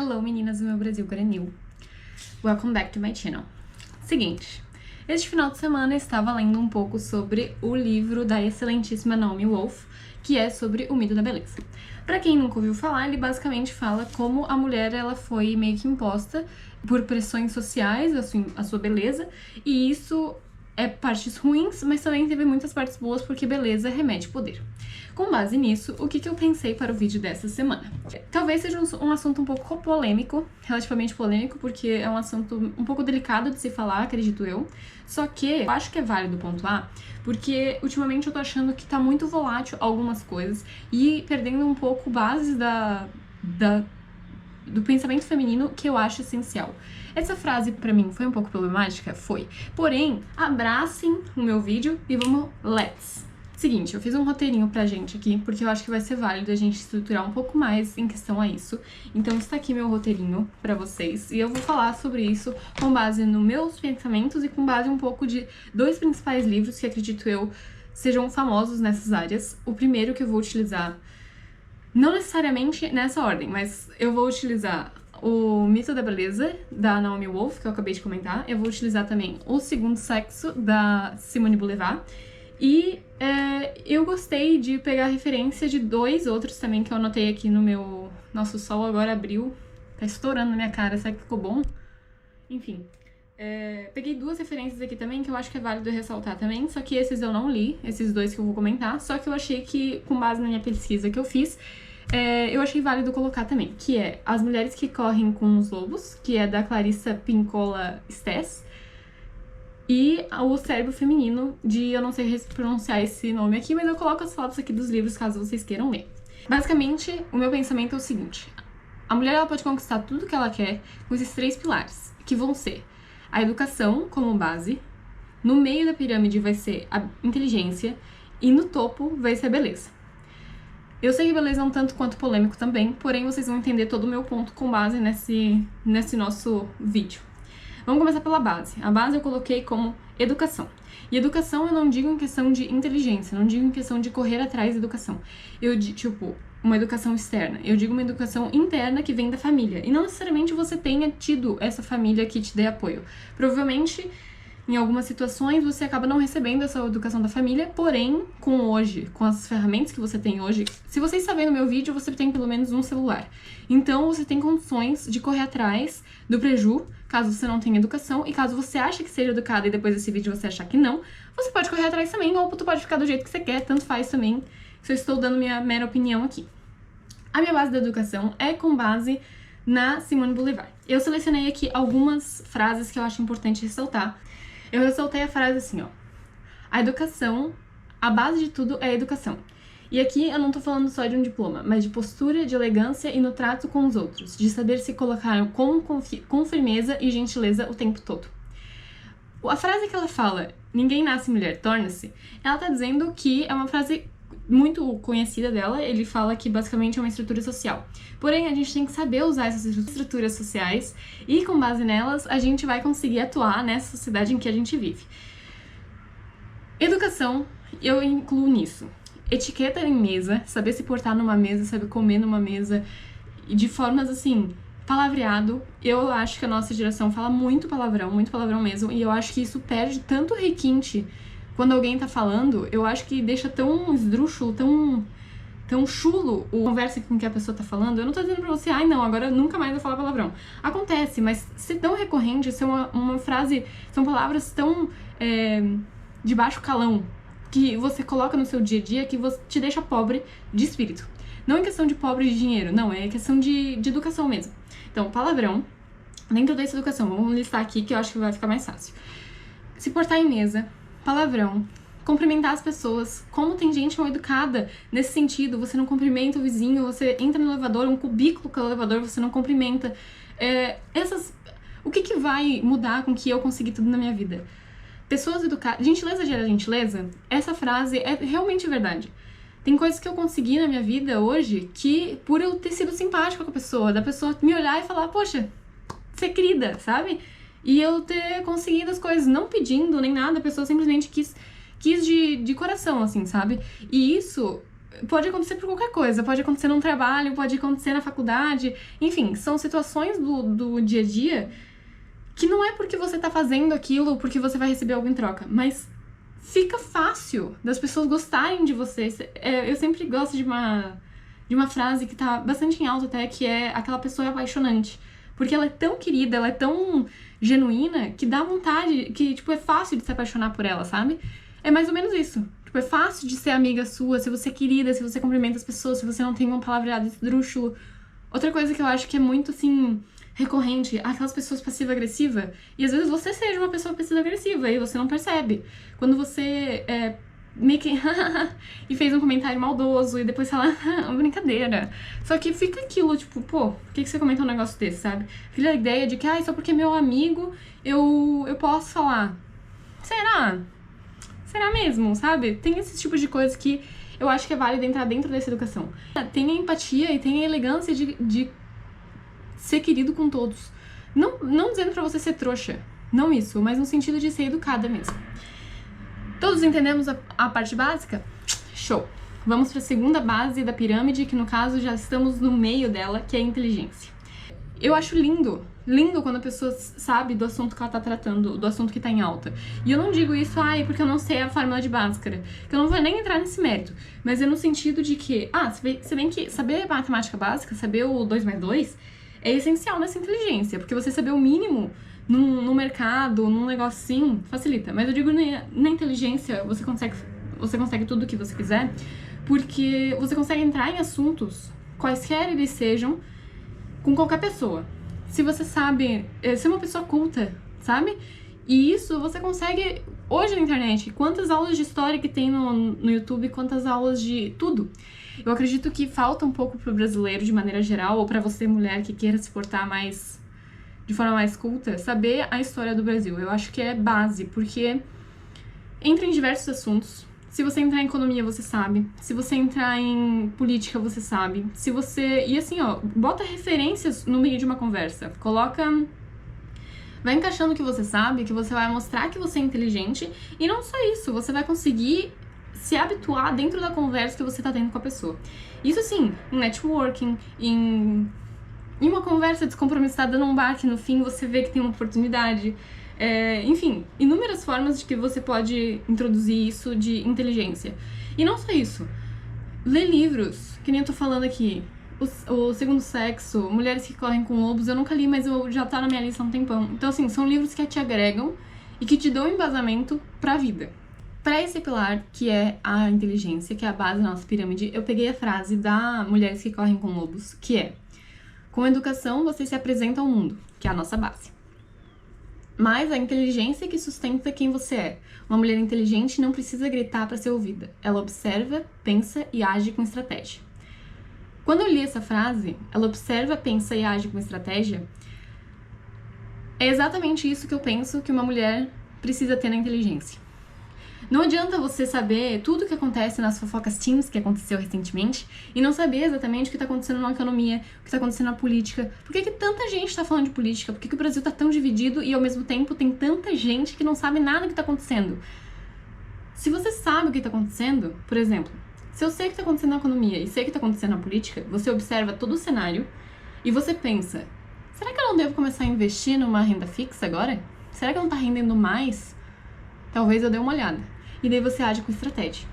Hello, meninas do meu Brasil Guaranil. Welcome back to my channel. Seguinte, este final de semana eu estava lendo um pouco sobre o livro da excelentíssima Naomi Wolf, que é sobre o mito da beleza. Pra quem nunca ouviu falar, ele basicamente fala como a mulher ela foi meio que imposta por pressões sociais, a sua beleza, e isso é partes ruins, mas também teve muitas partes boas porque beleza remete poder. Com base nisso, o que eu pensei para o vídeo dessa semana? Talvez seja um assunto um pouco polêmico, relativamente polêmico, porque é um assunto um pouco delicado de se falar, acredito eu. Só que eu acho que é válido pontuar, porque ultimamente eu tô achando que tá muito volátil algumas coisas e perdendo um pouco bases do pensamento feminino que eu acho essencial. Essa frase pra mim foi um pouco problemática? Foi. Porém, abracem o meu vídeo e vamos let's! Seguinte, eu fiz um roteirinho pra gente aqui, porque eu acho que vai ser válido a gente estruturar um pouco mais em questão a isso. Então está aqui meu roteirinho pra vocês, e eu vou falar sobre isso com base nos meus pensamentos e com base um pouco de dois principais livros que acredito eu sejam famosos nessas áreas. O primeiro que eu vou utilizar, não necessariamente nessa ordem, mas eu vou utilizar o Mito da Beleza, da Naomi Wolf, que eu acabei de comentar. Eu vou utilizar também O Segundo Sexo, da Simone de Beauvoir. E eu gostei de pegar referência de dois outros também que eu anotei aqui no meu... Nossa, o sol agora abriu, tá estourando na minha cara, será que ficou bom? Enfim, peguei duas referências aqui também que eu acho que é válido ressaltar também, só que esses eu não li, esses dois que eu vou comentar, só que eu achei que, com base na minha pesquisa que eu fiz, eu achei válido colocar também, que é As Mulheres que Correm com os Lobos, que é da Clarissa Pinkola Estés, e O Cérebro Feminino, eu não sei pronunciar esse nome aqui, mas eu coloco as fotos aqui dos livros caso vocês queiram ler. Basicamente, o meu pensamento é o seguinte: a mulher ela pode conquistar tudo que ela quer com esses três pilares, que vão ser a educação como base, no meio da pirâmide vai ser a inteligência e no topo vai ser a beleza. Eu sei que beleza é um tanto quanto polêmico também, porém vocês vão entender todo o meu ponto com base nesse nosso vídeo. Vamos começar pela base. A base eu coloquei como educação. E educação eu não digo em questão de inteligência, não digo em questão de correr atrás da educação. Eu digo, tipo, uma educação externa. Eu digo uma educação interna que vem da família. E não necessariamente você tenha tido essa família que te dê apoio. Provavelmente, em algumas situações, você acaba não recebendo essa educação da família, porém, com as ferramentas que você tem hoje, se vocês sabem no meu vídeo, você tem pelo menos um celular. Então, você tem condições de correr atrás do preju, caso você não tenha educação, e caso você ache que seja educada e depois desse vídeo você achar que não, você pode correr atrás também, ou tu pode ficar do jeito que você quer, tanto faz também, se eu estou dando minha mera opinião aqui. A minha base da educação é com base na Simone de Beauvoir. Eu selecionei aqui algumas frases que eu acho importante ressaltar. Eu ressaltei a frase assim, ó: a educação, a base de tudo é a educação. E aqui eu não tô falando só de um diploma, mas de postura, de elegância e no trato com os outros, de saber se colocar com firmeza e gentileza o tempo todo. A frase que ela fala, ninguém nasce mulher, torna-se, ela tá dizendo que é uma frase muito conhecida dela. Ele fala que basicamente é uma estrutura social. Porém, a gente tem que saber usar essas estruturas sociais e com base nelas a gente vai conseguir atuar nessa sociedade em que a gente vive. Educação, eu incluo nisso etiqueta em mesa, saber se portar numa mesa, saber comer numa mesa, e de formas assim, palavreado. Eu acho que a nossa geração fala muito palavrão mesmo, e eu acho que isso perde tanto requinte quando alguém tá falando. Eu acho que deixa tão esdrúxulo, tão chulo a conversa com que a pessoa tá falando. Eu não tô dizendo pra você, ai não, agora nunca mais vou falar palavrão. Acontece, mas se tão recorrente, se é uma frase, são palavras tão de baixo calão, que você coloca no seu dia a dia, que te deixa pobre de espírito. Não é questão de pobre de dinheiro, não, é questão de educação mesmo. Então, palavrão, dentro dessa educação, vamos listar aqui que eu acho que vai ficar mais fácil. Se portar em mesa, palavrão, cumprimentar as pessoas. Como tem gente mal educada nesse sentido, você não cumprimenta o vizinho, você entra no elevador, um cubículo com o elevador, você não cumprimenta. O que vai mudar com que eu consegui tudo na minha vida? Pessoas educadas, gentileza gera gentileza, essa frase é realmente verdade. Tem coisas que eu consegui na minha vida hoje que, por eu ter sido simpática com a pessoa, da pessoa me olhar e falar, poxa, você é querida, sabe? E eu ter conseguido as coisas, não pedindo nem nada, a pessoa simplesmente quis de coração, assim, sabe? E isso pode acontecer por qualquer coisa, pode acontecer num trabalho, pode acontecer na faculdade, enfim, são situações do dia a dia que não é porque você tá fazendo aquilo porque você vai receber algo em troca, mas fica fácil das pessoas gostarem de você. Eu sempre gosto de uma frase que tá bastante em alta até, que é aquela pessoa é apaixonante. Porque ela é tão querida, ela é tão genuína, que dá vontade, que, tipo, é fácil de se apaixonar por ela, sabe? É mais ou menos isso. Tipo, é fácil de ser amiga sua, se você é querida, se você cumprimenta as pessoas, se você não tem uma palavreada esdrúxulo. Outra coisa que eu acho que é muito, assim, recorrente, aquelas pessoas passiva-agressiva, e às vezes você seja uma pessoa passiva-agressiva e você não percebe. Quando você meio que e fez um comentário maldoso e depois fala brincadeira. Só que fica aquilo, tipo, pô, por que você comentou um negócio desse, sabe? Fica a ideia de que, só porque é meu amigo eu posso falar. Será? Será mesmo, sabe? Tem esses tipos de coisas que eu acho que é válido entrar dentro dessa educação. Tem a empatia e tem a elegância de ser querido com todos. Não dizendo pra você ser trouxa, não isso, mas no sentido de ser educada mesmo. Todos entendemos a parte básica? Show! Vamos para a segunda base da pirâmide, que no caso já estamos no meio dela, que é a inteligência. Eu acho lindo quando a pessoa sabe do assunto que ela tá tratando, do assunto que tá em alta. E eu não digo isso, porque eu não sei a fórmula de Bhaskara, que eu não vou nem entrar nesse mérito, mas é no sentido de que, se bem que saber matemática básica, saber o 2 mais 2, é essencial nessa inteligência, porque você saber o mínimo no mercado, num negócio assim, facilita. Mas eu digo, na inteligência, você consegue tudo o que você quiser, porque você consegue entrar em assuntos, quaisquer eles sejam, com qualquer pessoa. Se você sabe ser uma pessoa culta, sabe? E isso você consegue, hoje na internet, quantas aulas de história que tem no YouTube, quantas aulas de tudo. Eu acredito que falta um pouco pro brasileiro, de maneira geral, ou pra você, mulher, que queira se portar de forma mais culta, saber a história do Brasil. Eu acho que é base, porque entra em diversos assuntos. Se você entrar em economia, você sabe. Se você entrar em política, você sabe. Se você... E assim, bota referências no meio de uma conversa. Vai encaixando o que você sabe, que você vai mostrar que você é inteligente. E não só isso, você vai conseguir se habituar dentro da conversa que você tá tendo com a pessoa. Isso assim, em networking, em uma conversa descompromissada num bar, que no fim você vê que tem uma oportunidade. Enfim, inúmeras formas de que você pode introduzir isso de inteligência. E não só isso. Ler livros, que nem eu tô falando aqui. O Segundo Sexo, Mulheres que Correm com Lobos, eu nunca li, mas já tá na minha lista há um tempão. Então, assim, são livros que te agregam e que te dão embasamento pra vida. Para esse pilar, que é a inteligência, que é a base da nossa pirâmide, eu peguei a frase da Mulheres que Correm com Lobos, que é: com educação você se apresenta ao mundo, que é a nossa base. Mas a inteligência que sustenta quem você é. Uma mulher inteligente não precisa gritar para ser ouvida. Ela observa, pensa e age com estratégia. Quando eu li essa frase, ela observa, pensa e age com estratégia, é exatamente isso que eu penso que uma mulher precisa ter na inteligência. Não adianta você saber tudo o que acontece nas fofocas teens que aconteceu recentemente e não saber exatamente o que está acontecendo na economia, o que está acontecendo na política. Por que tanta gente está falando de política? Por que o Brasil está tão dividido e ao mesmo tempo tem tanta gente que não sabe nada do que está acontecendo? Se você sabe o que está acontecendo, por exemplo, se eu sei o que está acontecendo na economia e sei o que está acontecendo na política, você observa todo o cenário e você pensa: será que eu não devo começar a investir numa renda fixa agora? Será que não está rendendo mais? Talvez eu dê uma olhada. E daí você age com estratégia.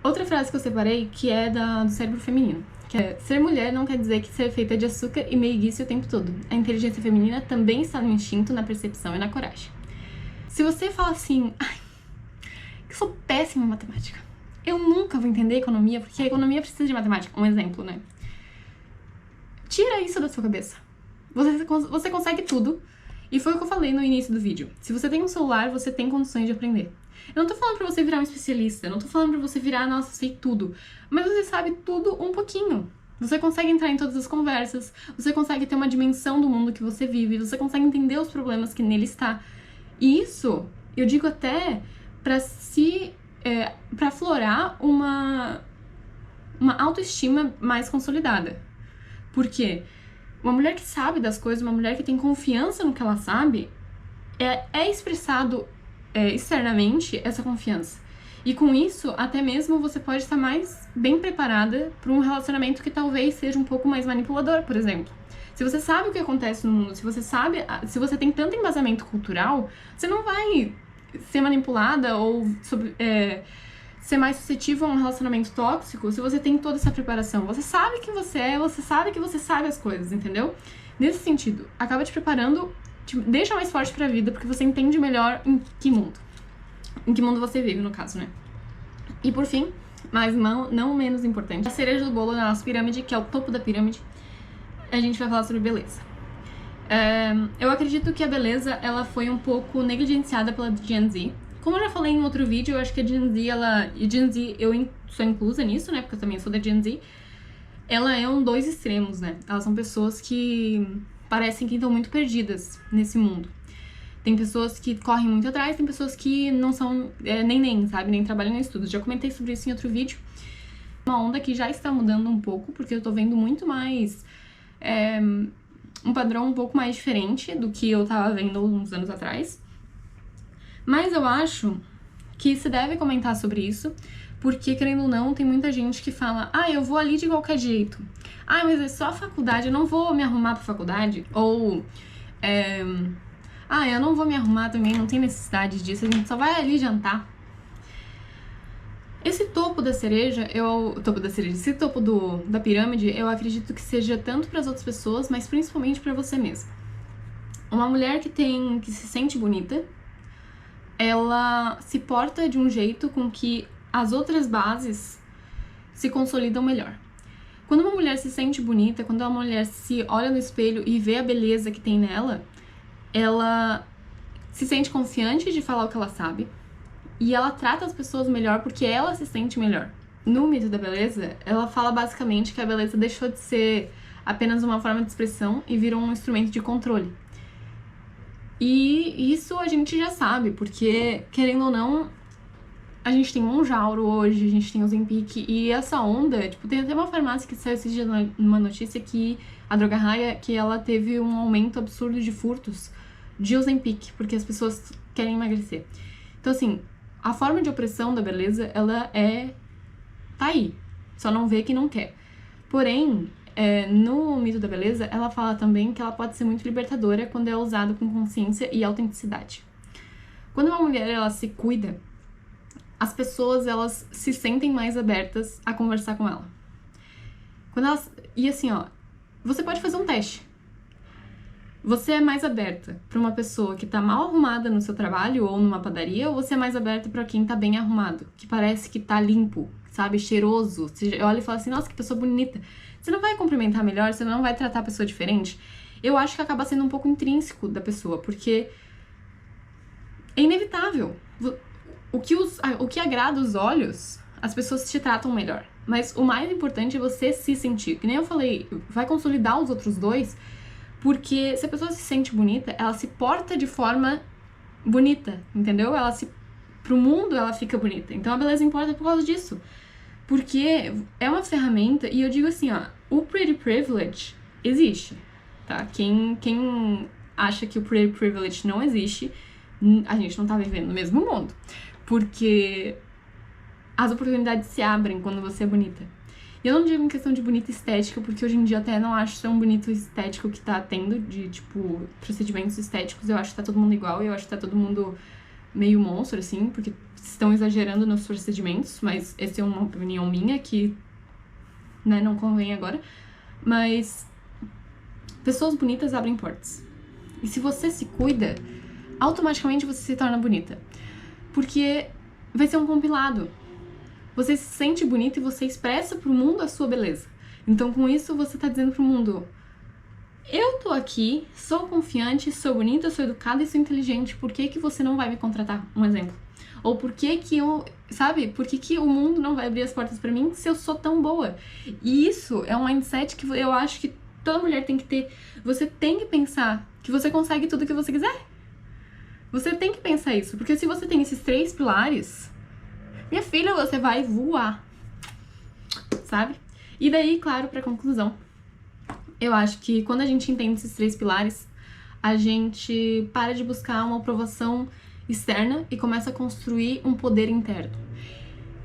Outra frase que eu separei, que é do cérebro feminino, que é: ser mulher não quer dizer que ser feita de açúcar e meiguice o tempo todo. A inteligência feminina também está no instinto, na percepção e na coragem. Se você fala assim: eu sou péssima em matemática, eu nunca vou entender economia, porque a economia precisa de matemática. Um exemplo, né? Tira isso da sua cabeça. Você consegue tudo. E foi o que eu falei no início do vídeo. Se você tem um celular, você tem condições de aprender. Eu não tô falando pra você virar um especialista, eu não tô falando pra você virar, nossa, sei tudo. Mas você sabe tudo um pouquinho. Você consegue entrar em todas as conversas, você consegue ter uma dimensão do mundo que você vive, você consegue entender os problemas que nele está. E isso, eu digo até pra aflorar uma autoestima mais consolidada. Por quê? Uma mulher que sabe das coisas, uma mulher que tem confiança no que ela sabe, é expressado externamente essa confiança. E com isso, até mesmo você pode estar mais bem preparada para um relacionamento que talvez seja um pouco mais manipulador, por exemplo. Se você sabe o que acontece no mundo, se você tem tanto embasamento cultural, você não vai ser manipulada ou ser mais suscetível a um relacionamento tóxico se você tem toda essa preparação. Você sabe quem você é, você sabe que você sabe as coisas, entendeu? Nesse sentido, acaba te preparando, te deixa mais forte pra vida, porque você entende melhor em que mundo você vive, no caso, né? E por fim, mas não menos importante, a cereja do bolo da nossa pirâmide, que é o topo da pirâmide, a gente vai falar sobre beleza. Eu acredito que a beleza, ela foi um pouco negligenciada pela Gen Z. Como eu já falei em outro vídeo, eu acho que a Gen Z, eu sou inclusa nisso, né, porque eu também sou da Gen Z, ela é dois extremos, né? Elas são pessoas que parecem que estão muito perdidas nesse mundo. Tem pessoas que correm muito atrás, tem pessoas que não são nem, sabe? Nem trabalham nem estudam. Já comentei sobre isso em outro vídeo. Uma onda que já está mudando um pouco, porque eu tô vendo muito mais... um padrão um pouco mais diferente do que eu tava vendo uns anos atrás. Mas eu acho que se deve comentar sobre isso, porque, querendo ou não, tem muita gente que fala: ah, eu vou ali de qualquer jeito. Ah, mas é só a faculdade, eu não vou me arrumar pra faculdade. Ou, eu não vou me arrumar também, não tem necessidade disso, a gente só vai ali jantar. Esse topo da cereja, esse topo da pirâmide, eu acredito que seja tanto para as outras pessoas, mas principalmente para você mesmo. Uma mulher que se sente bonita, ela se porta de um jeito com que as outras bases se consolidam melhor. Quando uma mulher se sente bonita, quando uma mulher se olha no espelho e vê a beleza que tem nela, ela se sente confiante de falar o que ela sabe e ela trata as pessoas melhor porque ela se sente melhor. No mito da beleza, ela fala basicamente que a beleza deixou de ser apenas uma forma de expressão e virou um instrumento de controle. E isso a gente já sabe, porque, querendo ou não, a gente tem Monjauro hoje, a gente tem o Ozempic, e essa onda, tipo, tem até uma farmácia que saiu esses dias numa notícia que a Droga Raia, que ela teve um aumento absurdo de furtos de Ozempic, porque as pessoas querem emagrecer. Então, assim, a forma de opressão da beleza, ela tá aí, só não vê quem não quer. Porém, no mito da beleza, ela fala também que ela pode ser muito libertadora quando é usada com consciência e autenticidade. Quando uma mulher, ela se cuida, as pessoas, elas se sentem mais abertas a conversar com ela. E assim, ó, você pode fazer um teste. Você é mais aberta pra uma pessoa que tá mal arrumada no seu trabalho ou numa padaria, ou você é mais aberta pra quem tá bem arrumado, que parece que tá limpo, sabe, cheiroso? Você olha e fala assim: nossa, que pessoa bonita. Você não vai cumprimentar melhor, você não vai tratar a pessoa diferente. Eu acho que acaba sendo um pouco intrínseco da pessoa, porque é inevitável. O que agrada os olhos, as pessoas te tratam melhor. Mas o mais importante é você se sentir. Que nem eu falei, vai consolidar os outros dois, porque se a pessoa se sente bonita, ela se porta de forma bonita, entendeu? Pro mundo ela fica bonita. Então a beleza importa por causa disso. Porque é uma ferramenta, e eu digo assim, ó, o Pretty Privilege existe, tá? Quem acha que o Pretty Privilege não existe, a gente não tá vivendo no mesmo mundo. Porque as oportunidades se abrem quando você é bonita. E eu não digo em questão de bonita estética, porque hoje em dia até não acho tão bonito o estético que tá tendo, de, tipo, procedimentos estéticos. Eu acho que tá todo mundo igual, eu acho que tá todo mundo meio monstro, assim, porque estão exagerando nos procedimentos, mas essa é uma opinião minha que, né, não convém agora. Mas pessoas bonitas abrem portas. E se você se cuida, automaticamente você se torna bonita. Porque vai ser um compilado. Você se sente bonita e você expressa pro mundo a sua beleza. Então, com isso, você tá dizendo pro mundo: eu tô aqui, sou confiante, sou bonita, sou educada e sou inteligente. Por que você não vai me contratar? Um exemplo. Ou por que por que o mundo não vai abrir as portas pra mim se eu sou tão boa? E isso é um mindset que eu acho que toda mulher tem que ter. Você tem que pensar que você consegue tudo o que você quiser. Você tem que pensar isso, porque se você tem esses 3 pilares, minha filha, você vai voar, sabe? E daí, claro, pra conclusão, eu acho que quando a gente entende esses 3 pilares, a gente para de buscar uma aprovação externa e começa a construir um poder interno.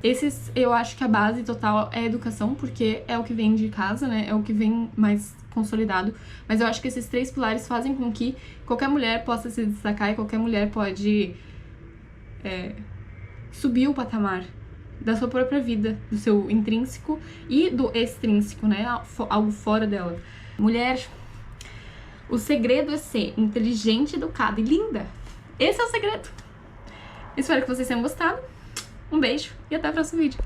Esses, eu acho que a base total é a educação, porque é o que vem de casa, né? É o que vem mais consolidado. Mas eu acho que esses 3 pilares fazem com que qualquer mulher possa se destacar e qualquer mulher pode subir o patamar da sua própria vida, do seu intrínseco e do extrínseco, né? Algo fora dela. Mulher, o segredo é ser inteligente, educada e linda. Esse é o segredo. Espero que vocês tenham gostado. Um beijo e até o próximo vídeo.